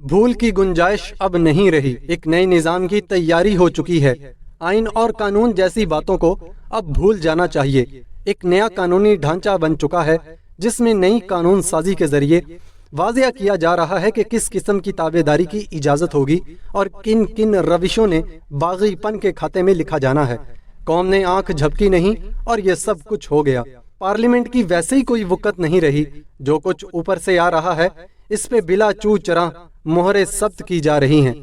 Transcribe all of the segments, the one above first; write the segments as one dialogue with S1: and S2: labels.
S1: भूल की गुंजाइश अब नहीं रही। एक नए निजाम की तैयारी हो चुकी है। आइन और कानून जैसी बातों को अब भूल जाना चाहिए। एक नया कानूनी ढांचा बन चुका है जिसमें नई कानून साजी के जरिए वाज़िया किया जा रहा है कि किस किस्म की ताबेदारी की इजाज़त होगी और किन किन रविशों ने बागीपन के खाते में लिखा जाना है। कौम ने आंख झपकी नहीं और ये सब कुछ हो गया। पार्लियामेंट की वैसे ही कोई वक़्त नहीं रही। जो कुछ ऊपर से आ रहा है इस पे बिला चू चरा मोहरे सब्त की जा रही हैं।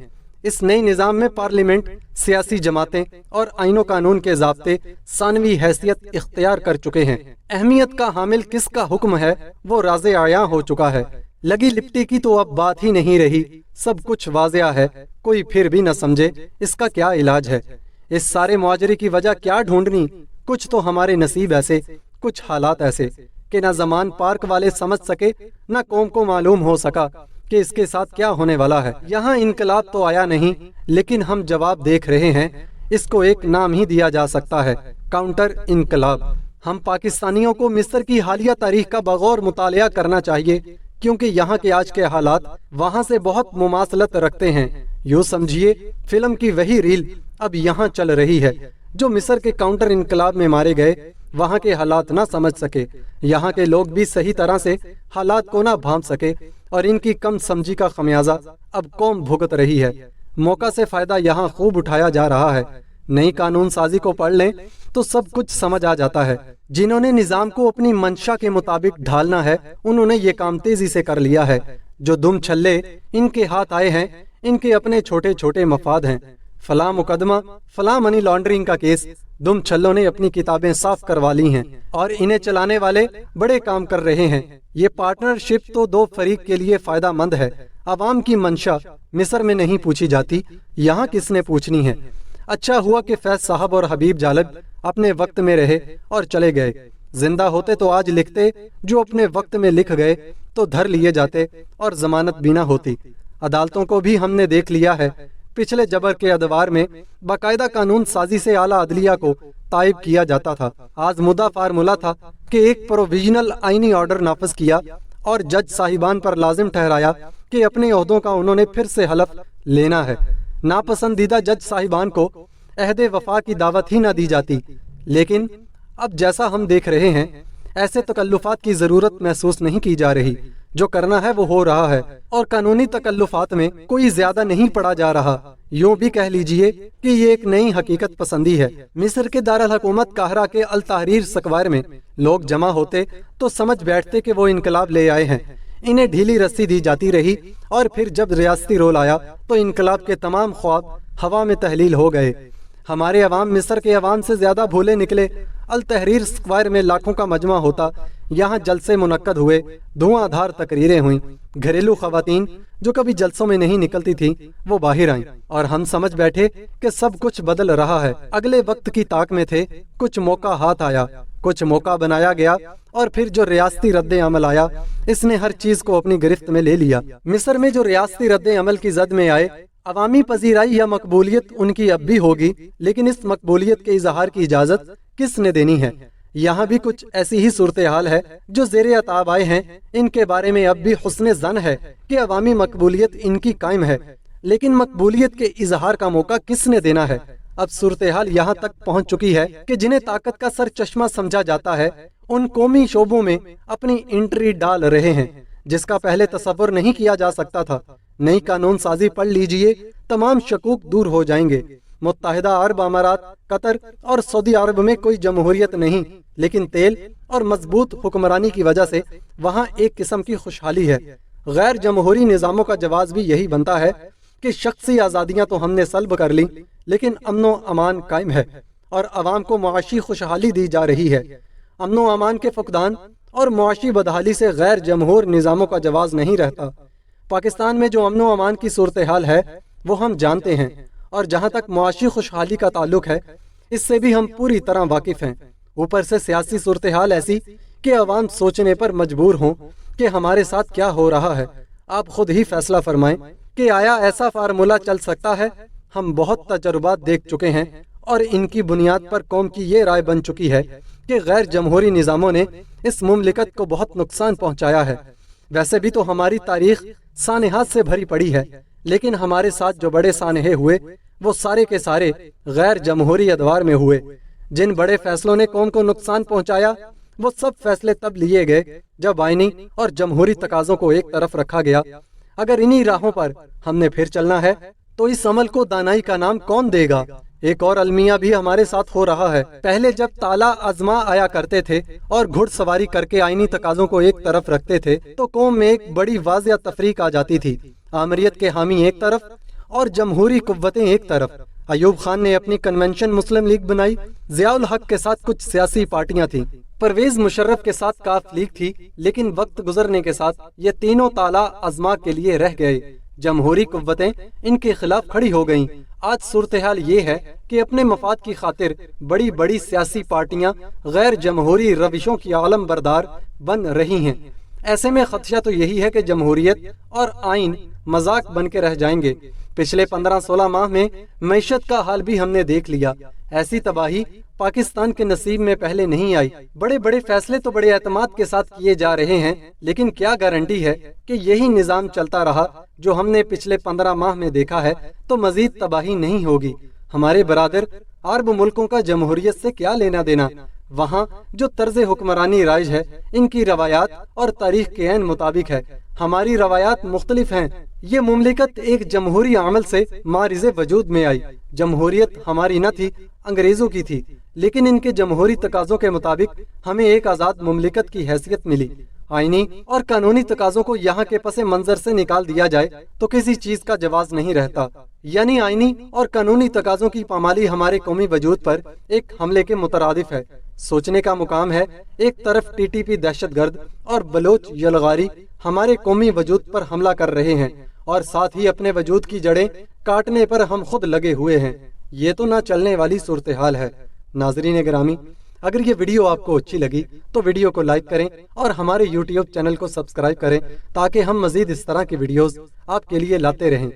S1: इस नए निज़ाम में पार्लियामेंट, सियासी जमातें और आइनो कानून के ज़ाब्ते सानवी हैसियत इख्तियार कर चुके हैं। अहमियत का हामिल किसका हुक्म है वो राज़े आया हो चुका है। लगी लिपटी की तो अब बात ही नहीं रही। सब कुछ वाज़िया है। कोई फिर भी न समझे इसका क्या इलाज है। इस सारे मुआजरे की वजह क्या ढूंढनी। कुछ तो हमारे नसीब ऐसे, कुछ हालात ऐसे कि न ज़मान पार्क वाले समझ सके न कौम को मालूम हो सका कि इसके साथ क्या होने वाला है। यहाँ इनकलाब तो आया नहीं, लेकिन हम जवाब देख रहे हैं। इसको एक नाम ही दिया जा सकता है, काउंटर इनकलाब। हम पाकिस्तानियों को मिस्र की हालिया तारीख का बगौर मुतालिया करना चाहिए, क्योंकि यहाँ के आज के हालात वहाँ से बहुत मुमासलत रखते हैं। यूँ समझिए फिल्म की वही रील अब यहाँ चल रही है। जो मिस्र के काउंटर इनकलाब में मारे गए वहाँ के हालात ना समझ सके, यहाँ के लोग भी सही तरह से हालात को ना भांप सके और इनकी कम समझी का खमियाजा अब कौम भुगत रही है। मौका से फायदा यहाँ खूब उठाया जा रहा है। नई कानून साजी को पढ़ लें तो सब कुछ समझ आ जाता है। जिन्होंने निज़ाम को अपनी मंशा के मुताबिक ढालना है उन्होंने ये काम तेजी से कर लिया है। जो दुम छल्ले इनके हाथ आए हैं इनके अपने छोटे छोटे मफाद हैं। फला मुकदमा, फला मनी लॉन्ड्रिंग का केस दुम छल्लों ने अपनी किताबें साफ करवा ली हैं और इन्हें चलाने वाले बड़े काम कर रहे हैं। ये पार्टनरशिप तो दो फरीक के लिए फायदा मंद है। अवाम की मंशा मिस्र में नहीं पूछी जाती, यहाँ किसने पूछनी है। अच्छा हुआ कि फैज साहब और हबीब जालब अपने वक्त में रहे और चले गए। जिंदा होते तो आज लिखते, जो अपने वक्त में लिख गए तो धर लिए जाते और जमानत बीना होती। अदालतों को भी हमने देख लिया है। पिछले जबर के अदवार में बाकायदा कानून साजी से आला अदलिया को ताइब किया जाता था। आज मुद्दा फार्मूला था कि एक प्रोविजनल आईनी ऑर्डर नाफिज किया और जज साहिबान पर लाजिम ठहराया कि अपने ओहदों का उन्होंने फिर से हलफ लेना है। नापसंदीदा जज साहिबान को अहदे वफा की दावत ही न दी जाती। लेकिन अब जैसा हम देख रहे हैं ऐसे तकल्लुफात की जरूरत महसूस नहीं की जा रही। जो करना है वो हो रहा है और कानूनी तकल्लुफात में कोई ज्यादा नहीं पड़ा जा रहा। यूं भी कह लीजिए कि ये एक नई हकीकत पसंदी है। मिस्र के दारुल हुकूमत काहिरा के अल तहरीर स्क्वायर में लोग जमा होते तो समझ बैठते कि वो इनकलाब ले आए हैं। इन्हें ढीली रस्सी दी जाती रही और फिर जब रियासती रोल आया तो इनकलाब के तमाम ख्वाब हवा में तहलील हो गए। हमारे अवाम मिस्र के अवाम से ज्यादा भूले निकले। अल तहरीर स्क्वायर में लाखों का मजमा होता। यहाँ जलसे मुनक्कद हुए, धुआंधार तकरीरें हुई। घरेलू खवातीन जो कभी जलसों में नहीं निकलती थी वो बाहर आईं और हम समझ बैठे कि सब कुछ बदल रहा है। अगले वक्त की ताक में थे। कुछ मौका हाथ आया, कुछ मौका बनाया गया और फिर जो रियासती रद्दे अमल आया इसने हर चीज को अपनी गिरफ्त में ले लिया। मिस्र में जो रियासती रद्दे अमल की जद में आए, अवामी पजीराई या मकबूलियत उनकी अब भी होगी, लेकिन इस मकबूलियत के इजहार की इजाजत किसने देनी है। यहाँ भी कुछ ऐसी ही सूरत हाल है जो ज़ेरे अताब आए हैं। इनके बारे में अब भी हुस्ने ज़न है कि अवामी मकबूलियत इनकी कायम है, लेकिन मकबूलियत के इजहार का मौका किसने देना है। अब सूरत हाल यहाँ तक पहुँच चुकी है कि जिन्हें ताकत का सर चश्मा समझा जाता है उन कौमी शोबों में अपनी एंट्री डाल रहे हैं जिसका पहले तसव्वुर नहीं किया जा सकता था। नई कानून साजी पढ़ लीजिए, तमाम शकूक दूर हो जाएंगे। मुत्तहिदा अरब अमारात, कतर और सऊदी अरब में कोई जमहूरियत नहीं, लेकिन तेल और मजबूत हुक्मरानी की वजह से वहाँ एक किस्म की खुशहाली है। गैर जमहूरी निज़ामों का जवाब भी यही बनता है कि शख्सी आज़ादियाँ तो हमने सल्ब कर ली, लेकिन अमनो अमान कायम है और अवाम को मुआशी खुशहाली दी जा रही है। अमनो अमान के फुकदान और मुआशी बदहाली से गैर जमहूर निज़ामों का जवाब नहीं रहता। पाकिस्तान में जो अमनो अमान की सूरत हाल है वो हम जानते हैं और जहाँ तक मुआशी खुशहाली का ताल्लुक है इससे भी हम पूरी तरह वाकिफ हैं। ऊपर से सियासी सूरत हाल ऐसी कि अवाम सोचने पर मजबूर हों कि हमारे साथ क्या हो रहा है। आप खुद ही फैसला फरमाएं कि आया ऐसा फार्मूला चल सकता है। हम बहुत तजुर्बात देख चुके हैं और इनकी बुनियाद पर कौम की ये राय बन चुकी है कि गैर जमहूरी निज़ामों ने इस मुमलिकत को बहुत नुकसान पहुँचाया है। ویسے بھی تو ہماری تاریخ سانحات سے بھری پڑی ہے، لیکن ہمارے ساتھ جو بڑے سانحے ہوئے وہ سارے کے سارے غیر جمہوری ادوار میں ہوئے۔ جن بڑے فیصلوں نے قوم کو نقصان پہنچایا وہ سب فیصلے تب لیے گئے جب آئینی اور جمہوری تقاضوں کو ایک طرف رکھا گیا۔ اگر انہی راہوں پر ہم نے پھر چلنا ہے تو اس عمل کو دانائی کا نام کون دے گا؟ ایک اور المیہ بھی ہمارے ساتھ ہو رہا ہے۔ پہلے جب تالا ازما آیا کرتے تھے اور گھڑ سواری کر کے آئینی تقاضوں کو ایک طرف رکھتے تھے تو قوم میں ایک بڑی واضح تفریق آ جاتی تھی، آمریت کے حامی ایک طرف اور جمہوری قوتیں ایک طرف۔ ایوب خان نے اپنی کنونشن مسلم لیگ بنائی، ضیاء الحق کے ساتھ کچھ سیاسی پارٹیاں تھیں، پرویز مشرف کے ساتھ کاف لیگ تھی، لیکن وقت گزرنے کے ساتھ یہ تینوں تالا ازما کے لیے رہ گئے۔ جمہوری قوتیں ان کے خلاف کھڑی ہو گئیں۔ آج صورتحال یہ ہے کہ اپنے مفاد کی خاطر بڑی بڑی سیاسی پارٹیاں غیر جمہوری روشوں کی عالم بردار بن رہی ہیں۔ ایسے میں خدشہ تو یہی ہے کہ جمہوریت اور آئین مذاق بن کے رہ جائیں گے۔ پچھلے 15-16 ماہ میں معیشت کا حال بھی ہم نے دیکھ لیا۔ ایسی تباہی پاکستان کے نصیب میں پہلے نہیں آئی۔ بڑے بڑے فیصلے تو بڑے اعتماد کے ساتھ کیے جا رہے ہیں، لیکن کیا گارنٹی ہے کہ یہی نظام چلتا رہا جو ہم نے پچھلے 15 ماہ میں دیکھا ہے تو مزید تباہی نہیں ہوگی؟ ہمارے برادر عرب ملکوں کا جمہوریت سے کیا لینا دینا؟ وہاں جو طرز حکمرانی رائج ہے ان کی روایات اور تاریخ کے عین مطابق ہے، ہماری روایات مختلف ہیں۔ یہ مملکت ایک جمہوری عمل سے معرض وجود میں آئی۔ جمہوریت ہماری نہ تھی، انگریزوں کی تھی، لیکن ان کے جمہوری تقاضوں کے مطابق ہمیں ایک آزاد مملکت کی حیثیت ملی۔ آئینی اور قانونی تقاضوں کو یہاں کے پس منظر سے نکال دیا جائے تو کسی چیز کا جواز نہیں رہتا، یعنی آئینی اور قانونی تقاضوں کی پامالی ہمارے قومی وجود پر ایک حملے کے مترادف ہے۔ سوچنے کا مقام ہے، ایک طرف ٹی ٹی پی دہشت گرد اور بلوچ یلغاری ہمارے قومی وجود پر حملہ کر رہے ہیں اور ساتھ ہی اپنے وجود کی جڑیں کاٹنے پر ہم خود لگے ہوئے ہیں۔ یہ تو نہ چلنے والی صورتحال ہے۔ ناظرین گرامی، اگر یہ ویڈیو آپ کو اچھی لگی تو ویڈیو کو لائک کریں اور ہمارے یوٹیوب چینل کو سبسکرائب کریں تاکہ ہم مزید اس طرح کی ویڈیوز آپ کے لیے لاتے رہیں۔